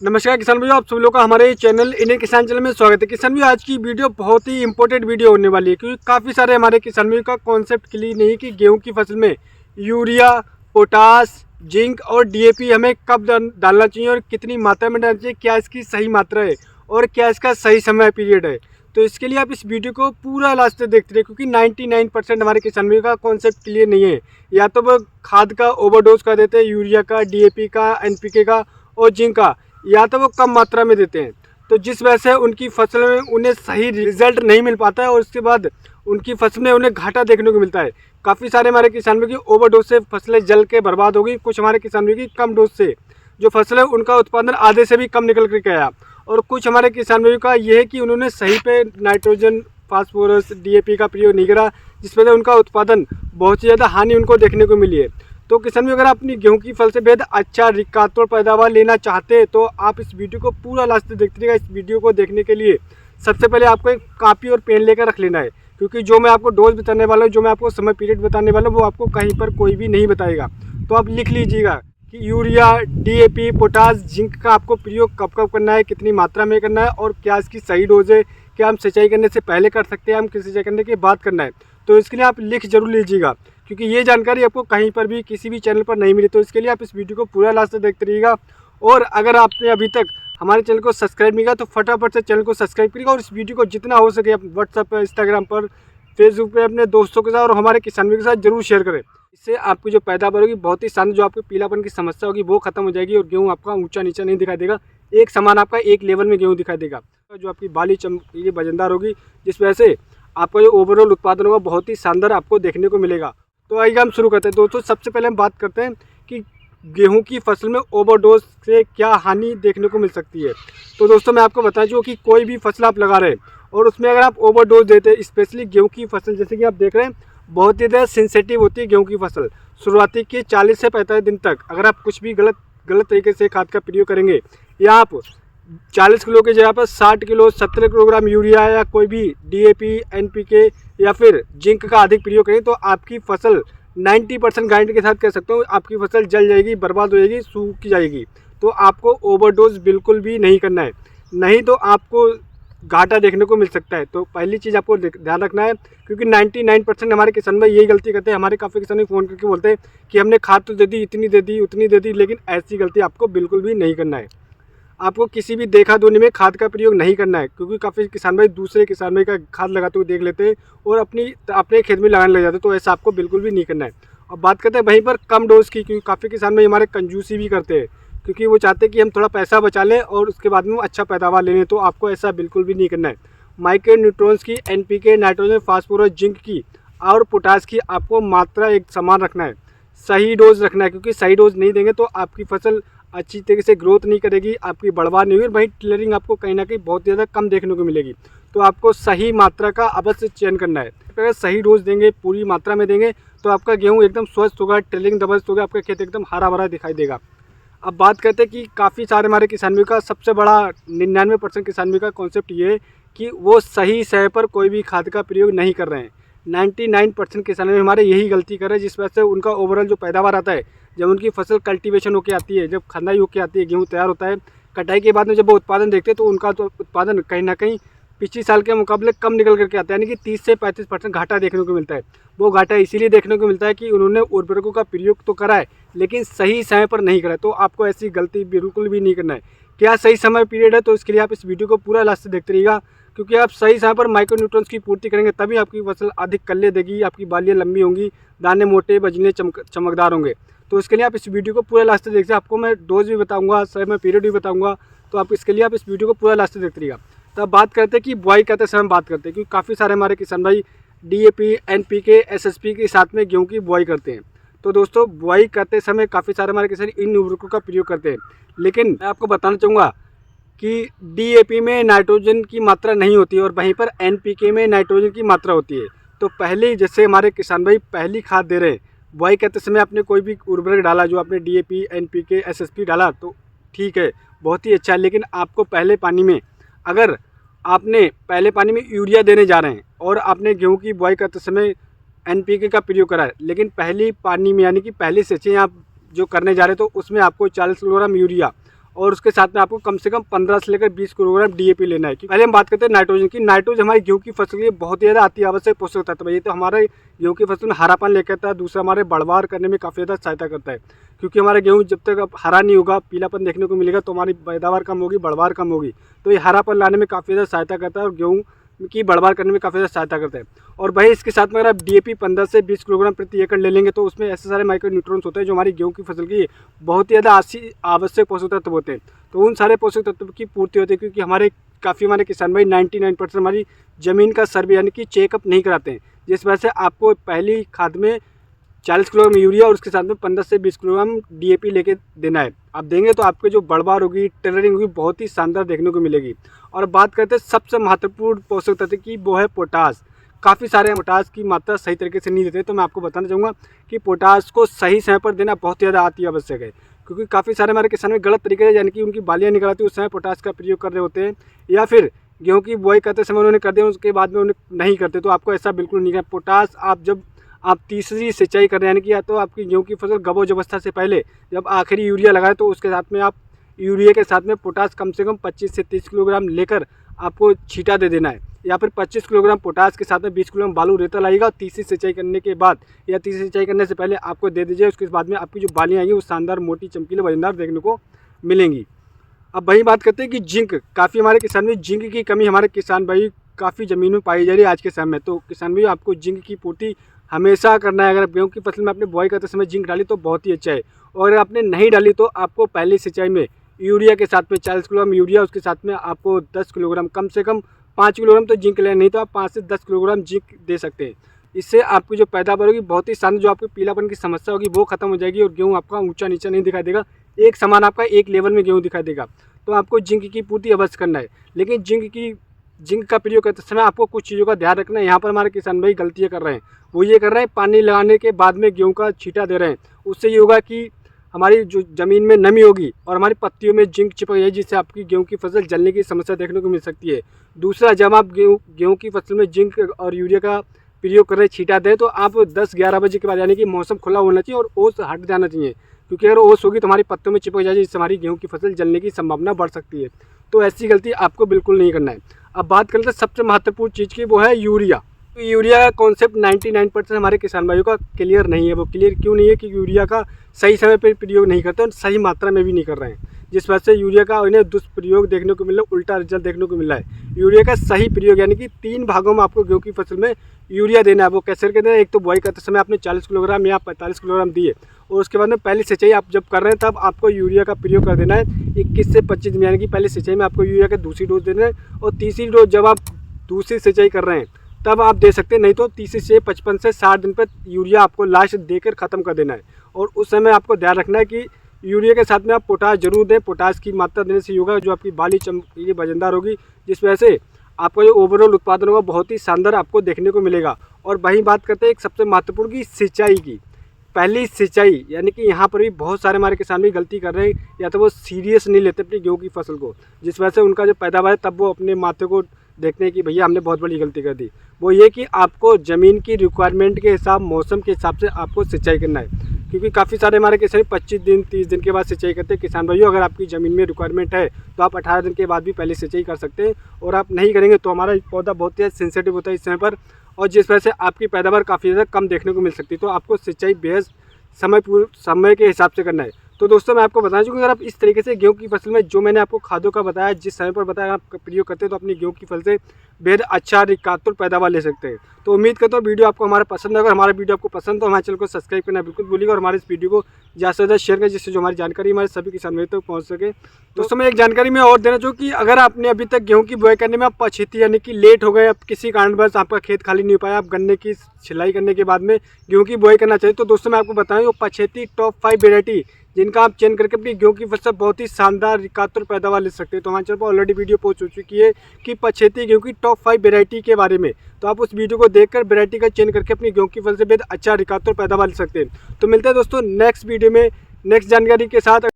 नमस्कार किसान भाइयों, आप सभी लोग का हमारे चैनल इंडियन किसान चैनल में स्वागत है। किसान भाइयों, आज की वीडियो बहुत ही इंपॉर्टेंट वीडियो होने वाली है क्योंकि काफ़ी सारे हमारे किसान भाइयों का कॉन्सेप्ट क्लियर नहीं है कि गेहूं की फसल में यूरिया, पोटास, जिंक और डीएपी हमें कब डालना चाहिए और कितनी मात्रा में डालना चाहिए, क्या इसकी सही मात्रा है और क्या इसका सही समय पीरियड है। तो इसके लिए आप इस वीडियो को पूरा लास्ट तक देखते रहे क्योंकि 99% हमारे किसान भाइयों का कॉन्सेप्ट क्लियर नहीं है। या तो वो खाद का ओवरडोज कर देते हैं, यूरिया का, डीएपी का, एनपीके का और जिंक का, या तो वो कम मात्रा में देते हैं, तो जिस वजह से उनकी फसल में उन्हें सही रिजल्ट नहीं मिल पाता है और उसके बाद उनकी फसल में उन्हें घाटा देखने को मिलता है। काफ़ी सारे हमारे किसानों की ओवरडोज से फसलें जल के बर्बाद हो गई। कुछ हमारे किसानों की कम डोज से जो फसल है उनका उत्पादन आधे से भी कम निकल कर आया। और कुछ हमारे किसानों का ये है कि उन्होंने सही पे नाइट्रोजन, फास्फोरस, डीएपी का प्रयोग नहीं करा, जिस वजह से उनका उत्पादन बहुत ही ज़्यादा हानि उनको देखने को मिली है। तो किसान भी अगर अपनी गेहूं की फसल से बेहद अच्छा रिकातोड़ पैदावार लेना चाहते हैं तो आप इस वीडियो को पूरा लास्ट तक देखते रहिएगा। इस वीडियो को देखने के लिए सबसे पहले आपको एक कॉपी और पेन लेकर रख लेना है क्योंकि जो मैं आपको डोज बताने वाला हूँ, जो मैं आपको समय पीरियड बताने वाला हूँ, वो आपको कहीं पर कोई भी नहीं बताएगा। तो आप लिख लीजिएगा कि यूरिया, डीएपी, पोटास, जिंक का आपको प्रयोग कब कब करना है, कितनी मात्रा में करना है और क्या इसकी सही डोज है, क्या हम सिंचाई करने से पहले कर सकते हैं, हम किस सिंचाई करने के बाद करना है। तो इसके लिए आप लिख जरूर लीजिएगा क्योंकि ये जानकारी आपको कहीं पर भी किसी भी चैनल पर नहीं मिली। तो इसके लिए आप इस वीडियो को पूरा लास्ट तक देखते रहिएगा। और अगर आपने अभी तक हमारे चैनल को सब्सक्राइब नहीं किया तो फटाफट से चैनल को सब्सक्राइब करिएगा और इस वीडियो को जितना हो सके आप व्हाट्सएप पर, इंस्टाग्राम पर, फेसबुक पे अपने दोस्तों के साथ और हमारे किसानों के साथ जरूर शेयर करें। इससे आपकी जो पैदावार होगी बहुत ही शानदार, जो आपके पीलापन की समस्या होगी वो खत्म हो जाएगी और गेहूँ आपका ऊंचा नीचा नहीं दिखाई देगा, एक समान आपका एक लेवल में गेहूँ दिखाई देगा। जो आपकी बाली चमकीली वजनदार होगी, जिस वजह से आपका जो ओवरऑल उत्पादन होगा बहुत ही शानदार आपको देखने को मिलेगा। तो आइए हम शुरू करते हैं। दोस्तों, सबसे पहले हम बात करते हैं कि गेहूं की फसल में ओवरडोज से क्या हानि देखने को मिल सकती है। तो दोस्तों, मैं आपको बता दूं कि कोई भी फसल आप लगा रहे हैं और उसमें अगर आप ओवरडोज देते हैं, स्पेशली गेहूं की फसल, जैसे कि आप देख रहे हैं बहुत ही ज़्यादा सेंसिटिव होती है गेहूँ की फसल। शुरुआती के 40 से 45 दिन तक अगर आप कुछ भी गलत तरीके से खाद का प्रयोग करेंगे या आप 40 किलो की जगह पर 60 किलो, 70 किलोग्राम यूरिया या कोई भी डीएपी, एनपीके या फिर जिंक का अधिक प्रयोग करें तो आपकी फसल 90% गारंटी के साथ कह सकता हूँ आपकी फसल जल जाएगी, बर्बाद हो जाएगी, सूख जाएगी। तो आपको ओवरडोज बिल्कुल भी नहीं करना है, नहीं तो आपको घाटा देखने को मिल सकता है। तो पहली चीज़ आपको ध्यान रखना है क्योंकि 99% हमारे किसान भाई यही गलती करते हैं। हमारे काफ़ी किसान फ़ोन करके बोलते हैं कि हमने खाद तो दे दी, इतनी दे दी, उतनी दे दी, लेकिन ऐसी गलती आपको बिल्कुल भी नहीं करना है। आपको किसी भी देखा दुनी में खाद का प्रयोग नहीं करना है क्योंकि काफ़ी किसान भाई दूसरे किसान भाई का खाद लगाते हुए देख लेते हैं और अपने खेत में लगाने लग जाते हैं। तो ऐसा आपको बिल्कुल भी नहीं करना है। और बात करते हैं वहीं पर कम डोज की, क्योंकि काफ़ी किसान भाई हमारे कंजूसी भी करते हैं क्योंकि वो चाहते हैं कि हम थोड़ा पैसा बचा लें और उसके बाद में वो अच्छा पैदावार ले लें। तो आपको ऐसा बिल्कुल भी नहीं करना है। माइक्रो न्यूट्रॉन्स की, एनपीके, नाइट्रोजन, फास्फोरस, जिंक की और पोटास की आपको मात्रा एक समान रखना है, सही डोज रखना है क्योंकि सही डोज नहीं देंगे तो आपकी फसल अच्छी तरीके से ग्रोथ नहीं करेगी, आपकी बढ़वार नहीं होगी, वहीं टिलरिंग आपको कहीं ना कहीं बहुत ज़्यादा कम देखने को मिलेगी। तो आपको सही मात्रा का अवश्य चयन करना है। अगर सही डोज देंगे, पूरी मात्रा में देंगे तो आपका गेहूँ एकदम स्वस्थ होगा, टिलरिंग जबरदस्त होगा, आपका खेत एकदम हरा भरा दिखाई देगा। अब बात करते हैं कि काफ़ी सारे हमारे किसानों का सबसे बड़ा 99% किसानों का कॉन्सेप्ट ये है कि वो सही समय पर कोई भी खाद का प्रयोग नहीं कर रहे हैं। 99% किसान हमारे यही गलती कर रहे हैं, जिस वजह से उनका ओवरऑल जो पैदावार आता है, जब उनकी फसल कल्टीवेशन होकर आती है, जब खंदाई होकर आती है, गेहूँ तैयार होता है, कटाई के बाद में जब वो उत्पादन देखते हैं तो उनका तो उत्पादन कहीं ना कहीं पिछले साल के मुकाबले कम निकल करके आता है, यानी कि 30 से 35% घाटा देखने को मिलता है। वो घाटा इसीलिए देखने को मिलता है कि उन्होंने उर्वरकों का प्रयोग तो करा है लेकिन सही समय पर नहीं करा। तो आपको ऐसी गलती बिल्कुल भी नहीं करना है। क्या सही समय पीरियड है, तो इसके लिए आप इस वीडियो को पूरा लास्ट से देखते रहिएगा क्योंकि आप सही समय पर माइक्रोन्यूट्रॉन्स की पूर्ति करेंगे तभी आपकी फसल अधिक कल्ले देगी, आपकी बालियाँ लंबी होंगी, दाने मोटे, बजने चमकदार होंगे। तो इसके लिए आप इस वीडियो को पूरा लास्ट से देखिए। आपको मैं डोज भी बताऊंगा, समय पीरियड भी बताऊंगा, तो आप इसके लिए आप इस वीडियो को पूरा लास्ट से देखते रहिएगा। तो अब बात करते हैं कि बुआई करते समय बात करते हैं क्योंकि काफ़ी सारे हमारे किसान भाई डीएपी, एनपीके, एसएसपी के साथ में गेहूँ की बुआई करते हैं। तो दोस्तों, बुआई करते समय काफ़ी सारे हमारे किसान इन उर्वरकों का प्रयोग करते हैं, लेकिन मैं आपको बताना चाहूँगा कि डीएपी में नाइट्रोजन की मात्रा नहीं होती है और वहीं पर एनपीके में नाइट्रोजन की मात्रा होती है। तो पहले जैसे हमारे किसान भाई पहली खाद दे रहे हैं, बुआई करते समय आपने कोई भी उर्वरक डाला, जो आपने डीएपी, एनपीके, एसएसपी डाला तो ठीक है, बहुत ही अच्छा है, लेकिन आपको पहले पानी में, अगर आपने पहले पानी में यूरिया देने जा रहे हैं और आपने गेहूँ की बुआई करते समय एनपीके का प्रयोग करा है, लेकिन पहली पानी में यानी कि पहली सिंचाई आप जो करने जा रहे हैं तो उसमें आपको 40 किलोग्राम यूरिया और उसके साथ में आपको कम से कम 15 से लेकर 20 किलोग्राम DAP लेना है। पहले हम बात करते हैं नाइट्रोजन की। नाइट्रोजन हमारी गेहूं की फसल के लिए बहुत ही ज़्यादा अति आवश्यक पोषक तत्व है। ये तो हमारे गेहूं की फसल में हरापन लेकर आता है, दूसरा हमारे बढ़वार करने में काफ़ी ज़्यादा सहायता करता है, क्योंकि हमारा गेहूँ जब तक अब हरा नहीं होगा, पीलापन देखने को मिलेगा, तो हमारी पैदावार कम होगी, बढ़वार कम होगी। तो ये हरापन लाने में काफ़ी ज़्यादा सहायता करता है और गेहूँ की बढ़वार करने में काफ़ी ज़्यादा सहायता करता है। और भाई इसके साथ में अगर आप DAP 15 से 20 किलोग्राम प्रति एकड़ ले लेंगे तो उसमें ऐसे सारे माइक्रो न्यूट्रॉन्स होते हैं जो हमारी गेहूं की फसल की बहुत ही ज़्यादा आवश्यक पोषक तत्व होते हैं। तो उन सारे पोषक तत्व की पूर्ति होती है, क्योंकि हमारे किसान भाई 99% हमारी ज़मीन का सर्वे यानी कि चेकअप नहीं कराते हैं, जिस वजह से आपको पहली खाद में 40 किलोग्राम यूरिया और उसके साथ में 15 से 20 किलोग्राम DAP लेके देना है। आप देंगे तो आपके जो बढ़वार होगी, टेलरिंग होगी, बहुत ही शानदार देखने को मिलेगी। और बात करते हैं सबसे महत्वपूर्ण पोषक तत्व की, वो है पोटास। काफ़ी सारे पोटास की मात्रा सही तरीके से नहीं देते, तो मैं आपको बताना चाहूँगा कि पोटास को सही समय पर देना बहुत ही ज़्यादा अति आवश्यक है, क्योंकि काफ़ी सारे हमारे किसान में गलत तरीके से यानी कि उनकी बालियाँ निकलती उस समय पोटास का प्रयोग कर रहे होते हैं, या फिर गेहूँ की बुआई करते समय उन्होंने कर दिया, उसके बाद में उन्हें नहीं करते। तो आपको ऐसा बिल्कुल नहीं करना। पोटास जब आप तीसरी सिंचाई कर रहे हैं, यानी कि या तो आपकी गेहूँ की फसल गबोज अवस्था से पहले जब आखिरी यूरिया लगाए, तो उसके साथ में आप यूरिया के साथ में पोटास कम से कम 25 से 30 किलोग्राम लेकर आपको छींटा दे देना है, या फिर 25 किलोग्राम पोटास के साथ में 20 किलोग्राम बालू रेता लगेगा। तीसरी सिंचाई करने के बाद या तीसरी सिंचाई करने से पहले आपको दे दीजिए। उसके बाद में आपकी जो बालियाँ आएंगी वो शानदार, मोटी, चमकीले, वजनदार देखने को मिलेंगी। अब वही बात करते हैं कि जिंक, काफ़ी हमारे किसान में जिंक की कमी हमारे किसान भाई काफ़ी ज़मीन में पाई जा रही है आज के समय में। तो किसान भाई आपको जिंक की पूर्ति हमेशा करना है। अगर गेहूँ की फसल में आपने बुआई करते समय जिंक डाली तो बहुत ही अच्छा है, और अगर आपने नहीं डाली तो आपको पहली सिंचाई में यूरिया के साथ में 40 किलोग्राम यूरिया, उसके साथ में आपको 10 किलोग्राम, कम से कम 5 किलोग्राम तो जिंक लेना, नहीं तो आप 5 से 10 किलोग्राम जिंक दे सकते हैं। इससे आपकी जो पैदावार होगी बहुत ही शानदार, जो आपकी पीलापन की समस्या होगी वो खत्म हो जाएगी और गेहूँ आपका ऊंचा नीचा नहीं दिखाई देगा, एक समान आपका एक लेवल में गेहूँ दिखाई देगा। तो आपको जिंक की पूर्ति अवश्य करना है, लेकिन जिंक का प्रयोग करते समय आपको कुछ चीज़ों का ध्यान रखना है। यहाँ पर हमारे किसान भाई गलतियाँ कर रहे हैं, वो ये कर रहे हैं पानी लगाने के बाद में गेहूँ का छींटा दे रहे हैं। उससे ये होगा कि हमारी जो ज़मीन में नमी होगी और हमारी पत्तियों में जिंक चिपक जाएगी, जिससे आपकी गेहूँ की फसल जलने की समस्या देखने को मिल सकती है। दूसरा, जब आप गेहूँ की फसल में जिंक और यूरिया का प्रयोग कर रहे छींटा दें तो आप 10-11 बजे के बाद, यानी कि मौसम खुला होना चाहिए और ओस हट जाना चाहिए, क्योंकि अगर ओस होगी तो हमारी पत्तों में चिपक जाएगी, जिससे हमारी गेहूँ की फसल जलने की संभावना बढ़ सकती है। तो ऐसी गलती आपको बिल्कुल नहीं करना है। अब बात करते हैं सबसे महत्वपूर्ण चीज़ की, वो है यूरिया। तो यूरिया का कॉन्सेप्ट 99% हमारे किसान भाइयों का क्लियर नहीं है। वो क्लियर क्यों नहीं है? कि यूरिया का सही समय पर प्रयोग नहीं करते और सही मात्रा में भी नहीं कर रहे हैं, जिस वजह से यूरिया का इन्हें दुष्प्रयोग देखने को मिल रहा है, उल्टा रिजल्ट देखने को मिल रहा है। यूरिया का सही प्रयोग यानी कि 3 भागों में आपको गेहूँ की फसल में यूरिया देना है। वो कैसे करके देना है? एक तो बुआई करते समय आपने 40 किलोग्राम या 45 किलोग्राम दिए, और उसके बाद में पहली सिंचाई आप जब कर रहे हैं तब आपको यूरिया का प्रयोग कर देना है 21 से 25 दिन, यानी कि पहली सिंचाई में आपको यूरिया का दूसरी डोज देना है, और तीसरी डोज जब आप दूसरी सिंचाई कर रहे हैं तब आप दे सकते हैं, नहीं तो तीसरी से 55 से 60 दिन पर यूरिया आपको लास्ट देकर ख़त्म कर देना है। और उस समय आपको ध्यान रखना है कि यूरिया के साथ में आप पोटास जरूर दें। पोटास की मात्रा देने से होगा जो आपकी बाली चमकीली वजनदार होगी, जिस वजह से आपका जो ओवरऑल उत्पादन होगा बहुत ही शानदार आपको देखने को मिलेगा। और वहीं बात करते हैं एक सबसे महत्वपूर्ण की सिंचाई की, पहली सिंचाई, यानी कि यहाँ पर भी बहुत सारे हमारे किसान भी गलती कर रहे हैं, या तो वो सीरियस नहीं लेते अपनी गेहूँ की फसल को, जिस वजह से उनका जो पैदावार है तब वो अपने माथे को देखते हैं कि भैया हमने बहुत बड़ी गलती कर दी। वो ये कि आपको ज़मीन की रिक्वायरमेंट के हिसाब, मौसम के हिसाब से आपको सिंचाई करना है, क्योंकि काफ़ी सारे हमारे किसान 25 दिन 30 दिन के बाद सिंचाई करते हैं। किसान भाइयों, अगर आपकी ज़मीन में रिक्वायरमेंट है तो आप 18 दिन के बाद भी पहले सिंचाई कर सकते हैं, और आप नहीं करेंगे तो हमारा पौधा बहुत ही सेंसिटिव होता है इस समय पर, और जिस वजह से आपकी पैदावार काफ़ी ज़्यादा कम देखने को मिल सकती है। तो आपको सिंचाई बेहद समय के हिसाब से करना है। तो दोस्तों मैं आपको बताना चाहूँगा, अगर आप इस तरीके से गेहूं की फसल में जो मैंने आपको खादों का बताया, जिस समय पर बताया, आप प्रयोग करते हैं तो अपनी गेहूं की फसल से बेहद अच्छा रिकातुर पैदावार ले सकते हैं। तो उम्मीद करता हूँ वीडियो आपको हमारा पसंद है। अगर हमारा वीडियो आपको पसंद तो हमारे चैनल को सब्सक्राइब करना बिल्कुल भूलिएगा, और हमारे इस वीडियो को ज़्यादा से ज़्यादा शेयर करें, जिससे जो हमारी जानकारी हमारे सभी किसान भाई तक पहुँच सके। दोस्तों मैं एक जानकारी में और देना चाहूँ कि अगर आपने अभी तक गेहूँ की बुआई करने में आप पछेती यानी कि लेट हो गए, अब किसी कारणवश आपका खेत खाली नहीं हो पाया, आप गन्ने की छिलाई करने के बाद में गेहूँ की बुआई करना चाहिए, तो दोस्तों मैं आपको बताऊँ वो पछेती टॉप 5 वेरायटी जिनका आप चयन करके अपनी गेहूं की फसल बहुत ही शानदार रिकातुर पैदावार ले सकते हैं। तो हमारे चैनल पर ऑलरेडी वीडियो पोस्ट हो चुकी है कि पछेती गेहूं की टॉप 5 वेरायटी के बारे में, तो आप उस वीडियो को देखकर वेरायटी का चयन करके अपनी गेहूं की फसल से बेहद अच्छा रिकातुर पैदावार ले सकते हैं। तो मिलते हैं दोस्तों नेक्स्ट वीडियो में नेक्स्ट जानकारी के साथ।